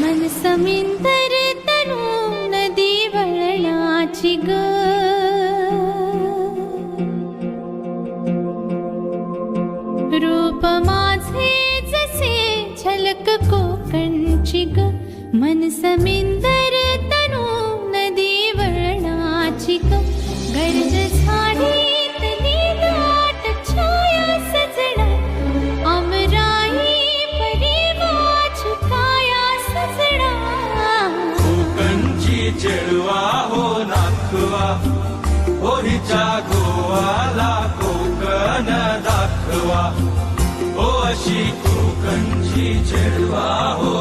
मन समिंदर तनु नदी वळणाची ग, रूप माझे जसे झलक कोकणची ग. मन समिंदर तनु नदी वळणाची ग, गर्द झाडीतली दाट छाया सजना, अमराई परी माझी काया सजना. कोकणची चेडवा हो नाखवा, हो हिच्या गोवाला कोकण दाखवा. हो अशी कोकणची चेडवा हो